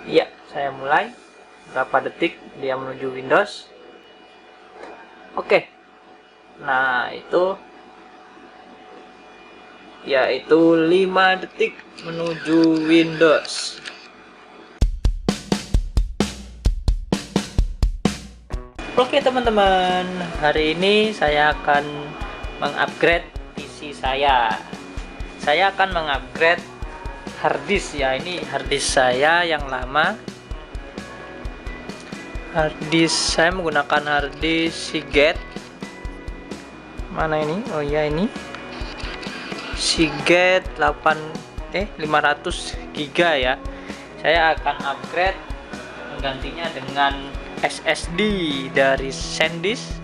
Iya, saya mulai. Berapa detik dia menuju Windows. Oke. Nah, yaitu 5 detik menuju Windows. Oke teman-teman, hari ini saya akan mengupgrade PC saya. Saya akan mengupgrade harddisk ya. Ini harddisk saya yang lama. Harddisk saya menggunakan harddisk Seagate. Mana ini? Oh iya, ini Seagate 500 GB ya. Saya akan upgrade, menggantinya dengan SSD dari SanDisk.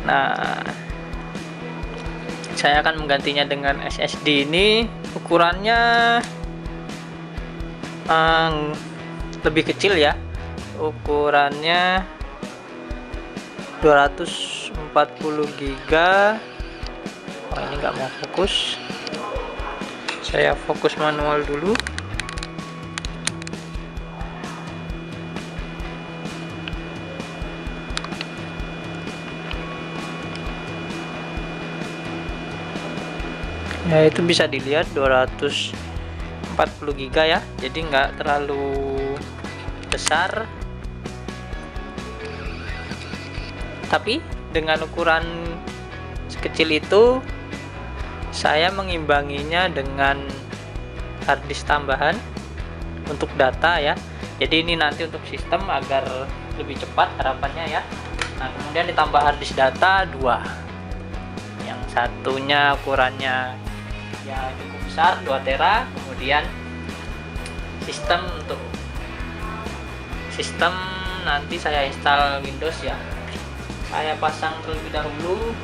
Nah, saya akan menggantinya dengan SSD ini. Ukurannya lebih kecil ya. Ukurannya 240 GB. Oh, ini nggak mau fokus. Saya fokus manual dulu. Ya, itu bisa dilihat 240 GB ya, jadi nggak terlalu besar, tapi dengan ukuran sekecil itu saya mengimbanginya dengan harddisk tambahan untuk data ya. Jadi ini nanti untuk sistem agar lebih cepat harapannya ya. Nah, kemudian ditambah harddisk data 2, yang satunya ukurannya ya cukup besar, 2 tera. Kemudian sistem nanti saya install Windows ya. Saya pasang terlebih dahulu.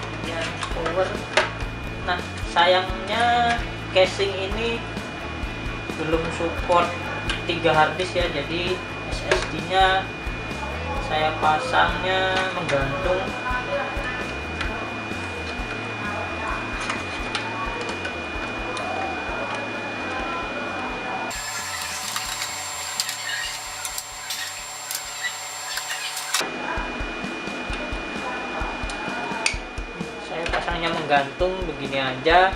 Kemudian power. Nah, sayangnya casing ini belum support 3 harddisk ya, jadi SSD-nya saya pasangnya menggantung. Saya pasangnya menggantung begini aja.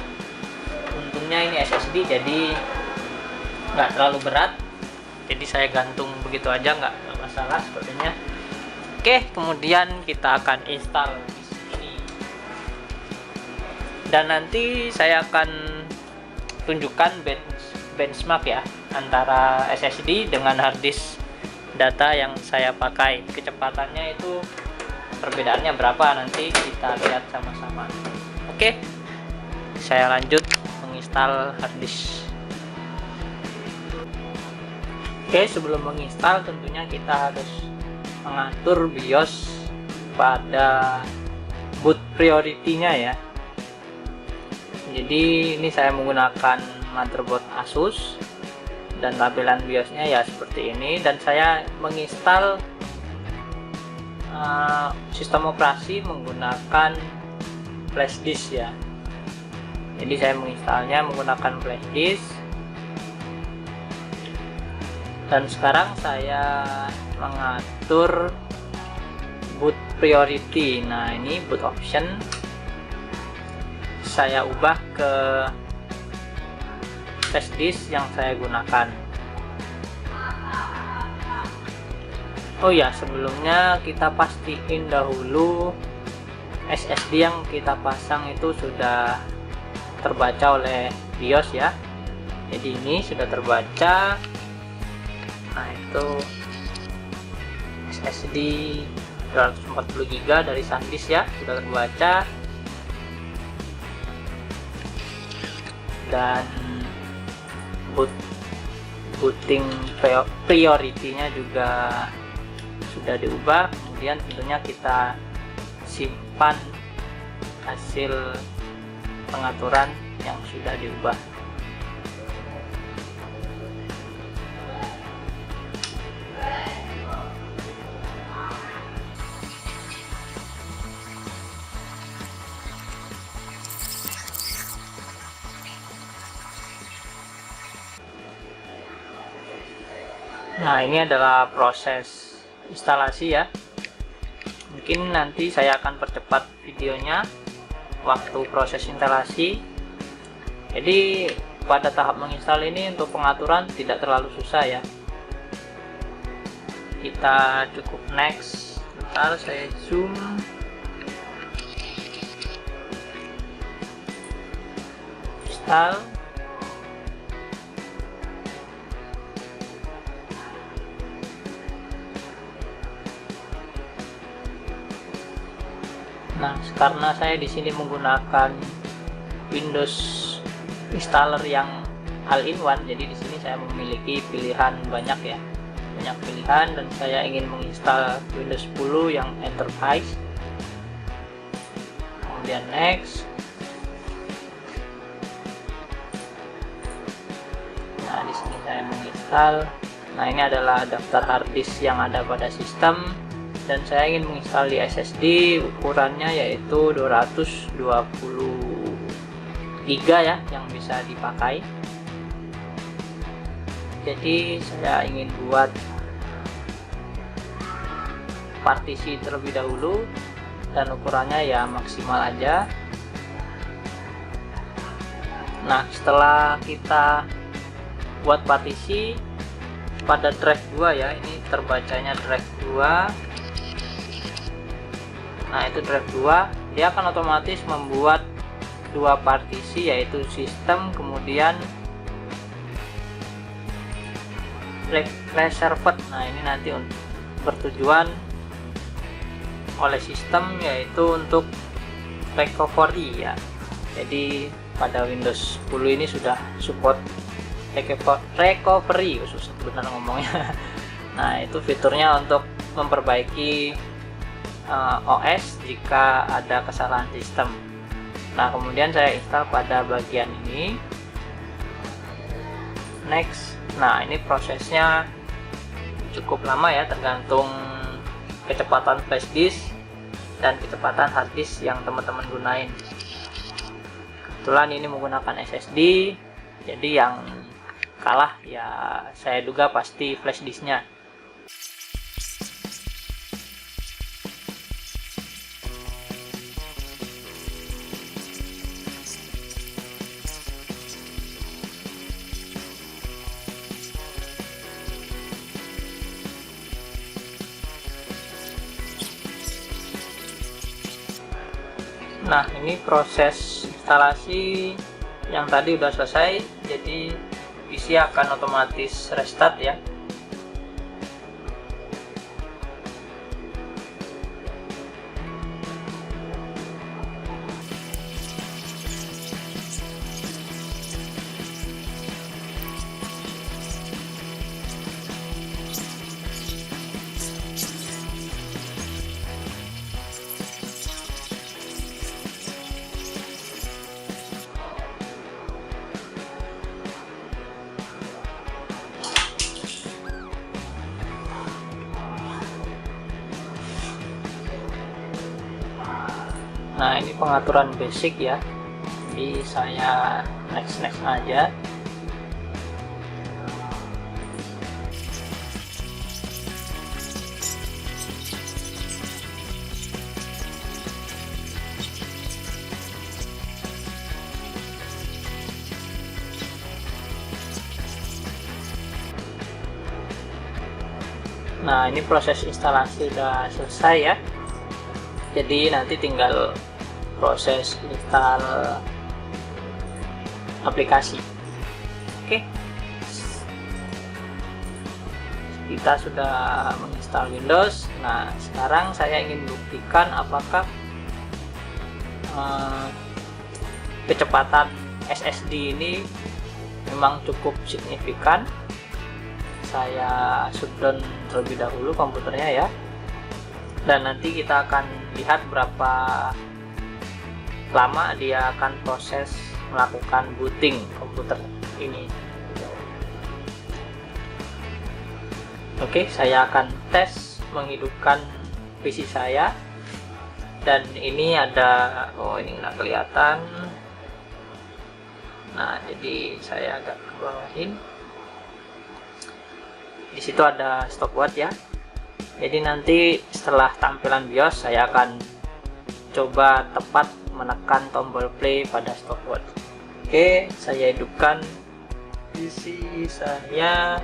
Untungnya ini SSD jadi nggak terlalu berat, jadi saya gantung begitu aja, nggak masalah sepertinya. Oke, kemudian kita akan install di sini, dan nanti saya akan tunjukkan benchmark ya antara SSD dengan harddisk data yang saya pakai. Kecepatannya itu perbedaannya berapa, nanti kita lihat sama-sama. Oke, saya lanjut menginstal harddisk. Oke, sebelum menginstal tentunya kita harus mengatur BIOS pada boot priority-nya ya. Jadi ini saya menggunakan motherboard Asus dan tampilan BIOS-nya ya seperti ini, dan saya menginstal sistem operasi menggunakan flash disk ya. Jadi saya menginstalnya menggunakan flash disk. Dan sekarang saya mengatur boot priority. Nah, ini boot option saya ubah ke flash disk yang saya gunakan. Oh ya, sebelumnya kita pastiin dahulu SSD yang kita pasang itu sudah terbaca oleh BIOS ya. Jadi ini sudah terbaca. Nah, itu SSD 240 GB dari SanDisk ya, sudah terbaca. Dan booting priority-nya juga sudah diubah. Kemudian tentunya kita simpan hasil pengaturan yang sudah diubah. Nah, ini adalah proses instalasi ya. Mungkin nanti saya akan percepat videonya waktu proses instalasi. Jadi pada tahap menginstal ini untuk pengaturan tidak terlalu susah ya. Kita cukup next. Bentar, saya zoom. Install. Nah, karena saya di sini menggunakan Windows installer yang all-in-one, jadi di sini saya memiliki pilihan banyak ya, banyak pilihan, dan saya ingin menginstal Windows 10 yang Enterprise. Kemudian next. Nah, di sini saya menginstal. Nah, ini adalah daftar hard disk yang ada pada sistem. Dan saya ingin menginstal di SSD, ukurannya yaitu 220 GB ya, yang bisa dipakai. Jadi saya ingin buat partisi terlebih dahulu, dan ukurannya ya maksimal aja. Nah, setelah kita buat partisi pada drive 2 ya, ini terbacanya drive 2. Nah, itu drive 2, dia akan otomatis membuat dua partisi, yaitu sistem kemudian reserved. Nah, ini nanti bertujuan oleh sistem, yaitu untuk recovery ya. Jadi pada Windows 10 ini sudah support recovery, susah benar ngomongnya. Nah, itu fiturnya untuk memperbaiki OS jika ada kesalahan sistem. Nah, kemudian saya install pada bagian ini. Next. Nah, ini prosesnya cukup lama ya, tergantung kecepatan flash disk dan kecepatan hard disk yang teman-teman gunain. Kebetulan ini menggunakan SSD, jadi yang kalah ya saya duga pasti flash disknya. Nah, ini proses instalasi yang tadi udah selesai, jadi PC akan otomatis restart ya. Nah, ini pengaturan basic ya, jadi saya next aja. Nah, ini proses instalasi udah selesai ya, jadi nanti tinggal proses install aplikasi. Oke, kita sudah menginstal Windows. Nah, sekarang saya ingin buktikan apakah kecepatan SSD ini memang cukup signifikan. Saya shutdown terlebih dahulu komputernya ya, dan nanti kita akan lihat berapa lama dia akan proses melakukan booting komputer ini. Oke, saya akan tes menghidupkan PC saya, dan ini ada, oh ini nggak kelihatan. Nah, jadi saya agak ke bawahin. Di situ ada stopwatch ya. Jadi nanti setelah tampilan BIOS saya akan coba tepat menekan tombol play pada stopwatch. Oke, saya hidupkan PC saya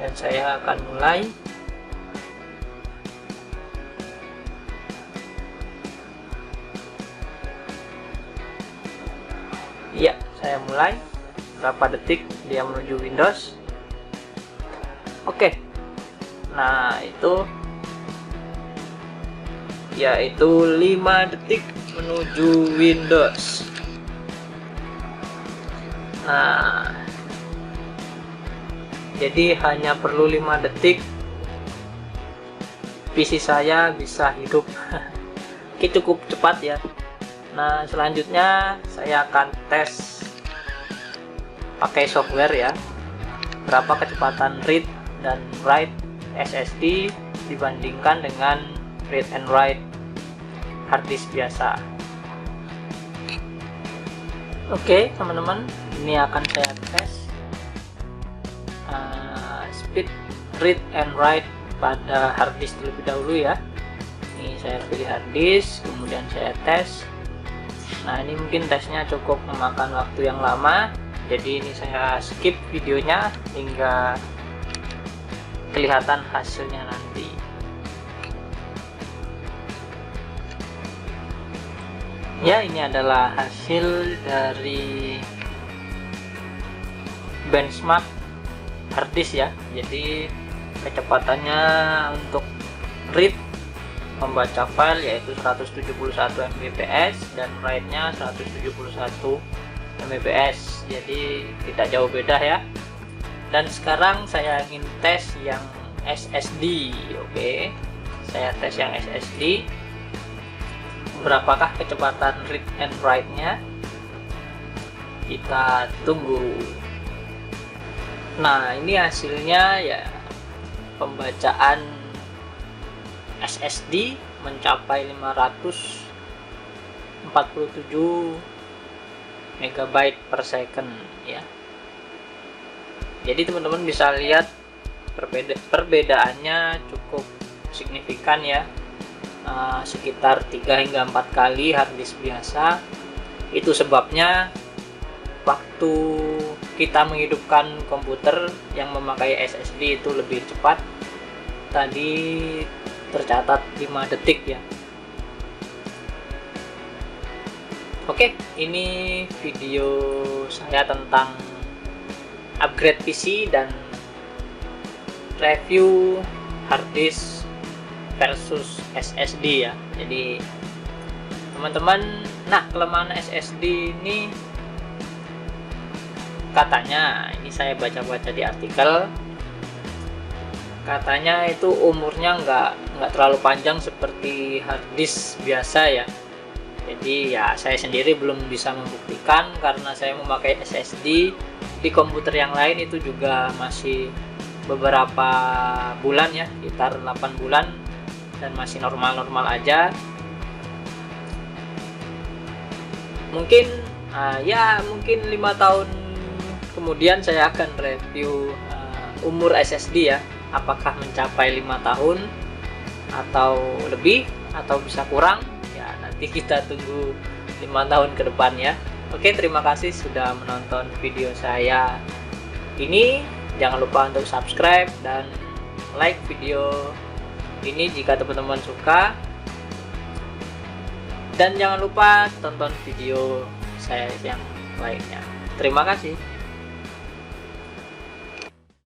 dan saya akan mulai. Iya, saya mulai. Berapa detik dia menuju Windows. Oke, nah itu yaitu 5 detik menuju Windows. Nah, jadi hanya perlu 5 detik PC saya bisa hidup. Oke, cukup cepat ya. Nah, selanjutnya saya akan tes pakai software ya, berapa kecepatan read dan write SSD dibandingkan dengan read and write harddisk biasa. Oke teman-teman, ini akan saya tes speed read and write pada harddisk terlebih dahulu ya. Ini saya pilih harddisk, kemudian saya tes. Nah, ini mungkin tesnya cukup memakan waktu yang lama, jadi ini saya skip videonya hingga kelihatan hasilnya nanti. Ya, ini adalah hasil dari benchmark harddisk ya. Jadi kecepatannya untuk read membaca file yaitu 171 Mbps dan write-nya 171 Mbps, jadi tidak jauh beda ya. Dan sekarang saya ingin tes yang SSD. Oke, saya tes yang SSD, berapakah kecepatan read and write-nya. Kita tunggu. Nah, ini hasilnya ya, pembacaan SSD mencapai 547 MB per second ya. Jadi teman-teman bisa lihat perbedaannya cukup signifikan ya, sekitar 3 hingga 4 kali harddisk biasa. Itu sebabnya waktu kita menghidupkan komputer yang memakai SSD itu lebih cepat. Tadi tercatat 5 detik ya. Oke, ini video saya tentang upgrade PC dan review harddisk versus SSD ya. Jadi teman-teman, nah kelemahan SSD ini katanya, ini saya baca-baca di artikel, katanya itu umurnya nggak terlalu panjang seperti harddisk biasa ya. Jadi ya saya sendiri belum bisa membuktikan karena saya memakai SSD di komputer yang lain itu juga masih beberapa bulan ya, sekitar 8 bulan dan masih normal-normal aja. Mungkin mungkin 5 tahun kemudian saya akan review umur SSD ya, apakah mencapai 5 tahun atau lebih atau bisa kurang ya, nanti kita tunggu 5 tahun ke depan ya. Oke, terima kasih sudah menonton video saya ini. Jangan lupa untuk subscribe dan like video ini jika teman-teman suka, dan jangan lupa tonton video saya yang lainnya. Terima kasih.